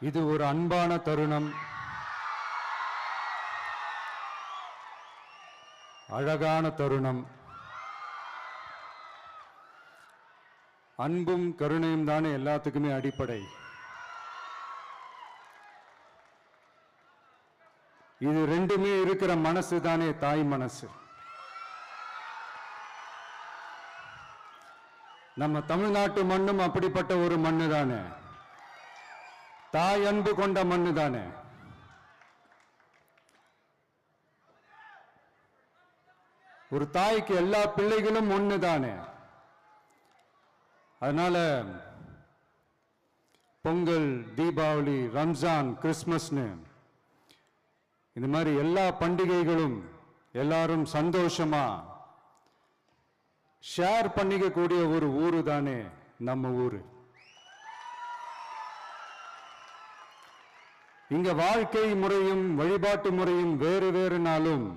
இது ஒரு அன்பான தருணம், அழகான தருணம். அன்பும் கருணையும் தானே எல்லாத்துக்குமே அடிப்படை. இது ரெண்டுமே இருக்கிற மனசு தானே தாய் மனசு. நம்ம தமிழ்நாட்டு மண்ணும் அப்படிப்பட்ட ஒரு மண்ணு தானே, தாய் அன்பு கொண்ட மண்ணு தானே. ஒரு தாய்க்கு எல்லா பிள்ளைகளும் ஒண்ணு தானே. அதனால பொங்கல், தீபாவளி, ரம்ஜான், கிறிஸ்மஸ்னு இந்த மாதிரி எல்லா பண்டிகைகளும் எல்லாரும் சந்தோஷமா ஷேர் பண்ணிக்க கூடிய ஒரு ஊரு தானே நம்ம ஊரு. இங்க வாழ்க்கை முறையும் வழிபாட்டு முறையும் வேறு வேறுனாலும்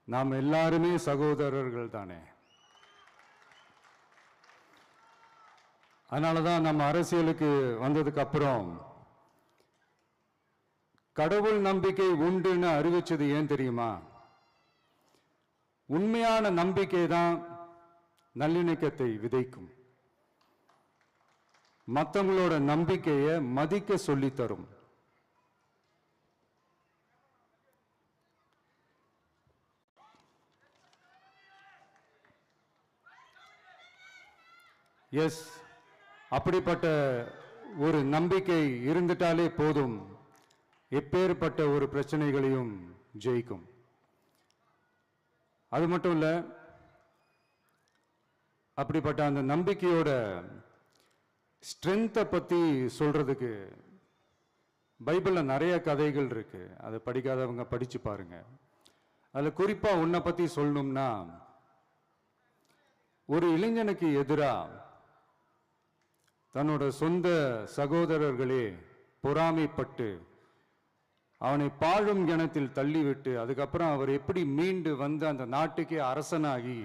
நாம் எல்லாருமே சகோதரர்கள் தானே. அதனாலதான் நம்ம அரசியலுக்கு வந்ததுக்கு அப்புறம் கடவுள் நம்பிக்கை உண்டுன்னு அறிவிச்சது ஏன் தெரியுமா? உண்மையான நம்பிக்கை தான் நல்லிணக்கத்தை விதைக்கும், மற்றவங்களோட நம்பிக்கையை மதிக்க சொல்லி தரும். எஸ், அப்படிப்பட்ட ஒரு நம்பிக்கை இருந்துட்டாலே போதும், எப்பேற்பட்ட ஒரு பிரச்சனைகளையும் ஜெயிக்கும். அது மட்டும் இல்ல, அப்படிப்பட்ட அந்த நம்பிக்கையோட ஸ்ட்ரென்த்தை பத்தி சொல்றதுக்கு பைபிள்ல நிறைய கதைகள் இருக்கு. அதை படிக்காதவங்க படிச்சு பாருங்க. அதுல குறிப்பா உன்னை பத்தி சொல்லணும்னா, ஒரு இளைஞனுக்கு எதிரா தன்னோட சொந்த சகோதரர்களே பொறாமைப்பட்டு அவனை பாழும் கிணத்தில் தள்ளிவிட்டு அதுக்கப்புறம் அவர் எப்படி மீண்டு வந்து அந்த நாட்டுக்கே அரசனாகி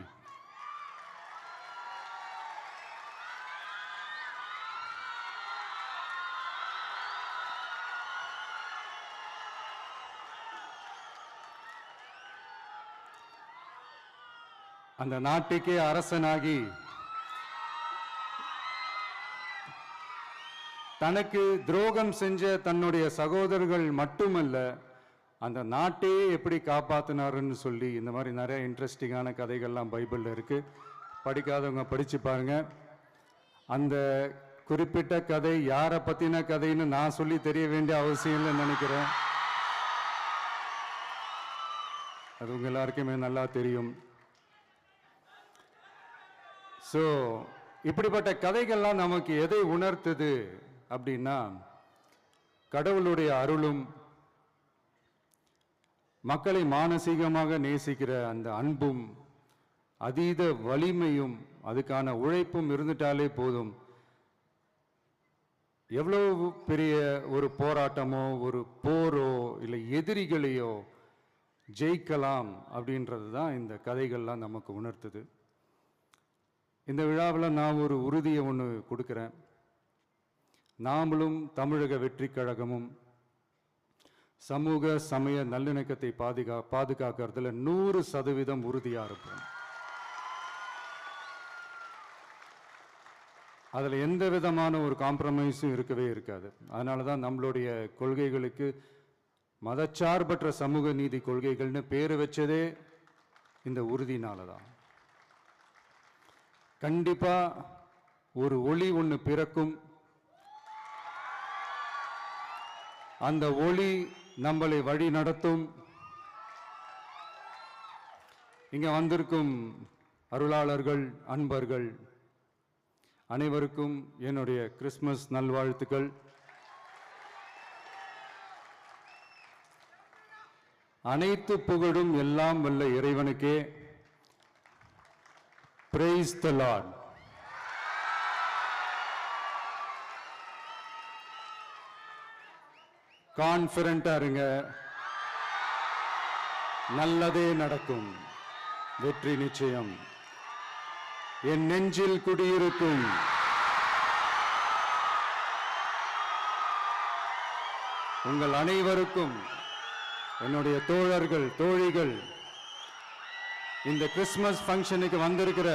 அந்த நாட்டுக்கே அரசனாகி தனக்கு துரோகம் செஞ்ச தன்னுடைய சகோதரர்கள் மட்டுமல்ல, அந்த நாட்டையே எப்படி காப்பாத்தினாருன்னு சொல்லி இந்த மாதிரி நிறைய இன்ட்ரெஸ்டிங்கான கதைகள்லாம் பைபிள்ல இருக்கு. படிக்காதவங்க படிச்சு பாருங்க. அந்த குறிப்பிட்ட கதை யாரை பத்தின கதைன்னு நான் சொல்லி தெரிய வேண்டிய அவசியம் இல்லைன்னு நினைக்கிறேன். அது உங்க எல்லாருக்குமே நல்லா தெரியும். ஸோ இப்படிப்பட்ட கதைகள்லாம் நமக்கு எதை உணர்த்துது அப்படின்னா, கடவுளுடைய அருளும் மக்களை மானசீகமாக நேசிக்கிற அந்த அன்பும் அதீத வலிமையும் அதுக்கான உழைப்பும் இருந்துட்டாலே போதும், எவ்வளவு பெரிய ஒரு போராட்டமோ ஒரு போரோ இல்லை எதிரிகளையோ ஜெயிக்கலாம் அப்படின்றது தான் இந்த கதைகள்லாம் நமக்கு உணர்த்துது. இந்த விழாவில் நான் ஒரு உறுதியை ஒன்று கொடுக்குறேன். நாமளும் தமிழக வெற்றி கழகமும் சமூக சமய நல்லிணக்கத்தை பாதுகாக்கிறதுல 100% உறுதியாக இருப்போம். அதில் எந்த விதமான ஒரு காம்ப்ரமைஸும் இருக்கவே இருக்காது. அதனால தான் நம்மளுடைய கொள்கைகளுக்கு மதச்சார்பற்ற சமூக நீதி கொள்கைகள்னு பேர் வச்சதே இந்த உறுதினால தான். கண்டிப்பா ஒரு ஒளி ஒன்று பிறக்கும். அந்த ஒளி நம்மளை வழி நடத்தும். இங்க வந்திருக்கும் அருளாளர்கள், அன்பர்கள் அனைவருக்கும் என்னுடைய கிறிஸ்துமஸ் நல்வாழ்த்துக்கள். அனைத்து புகழும் எல்லாம் வல்ல இறைவனுக்கே. Praise the Lord. கான்ஃபிடண்டா இருங்க, நல்லதே நடக்கும், வெற்றி நிச்சயம். என் நெஞ்சில் குடியிருக்கும் உங்கள் அனைவருக்கும், என்னுடைய தோழர்கள் தோழிகள், இந்த கிறிஸ்துமஸ் ஃபங்க்ஷனுக்கு வந்திருக்கிற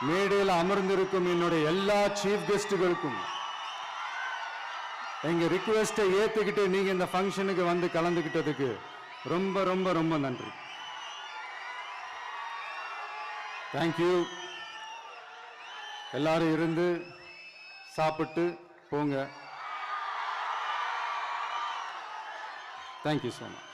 மேடையில் அமர்ந்திருக்கும் என்னுடைய எல்லா சீஃப் கெஸ்டுகளுக்கும் எங்க ரிக்வெஸ்டை ஏத்துக்கிட்டு நீங்க இந்த ஃபங்க்ஷனுக்கு வந்து கலந்துக்கிட்டதுக்கு ரொம்ப ரொம்ப ரொம்ப நன்றி. தேங்க்யூ. எல்லாரும் இருந்து சாப்பிட்டு போங்க. Thank you so much.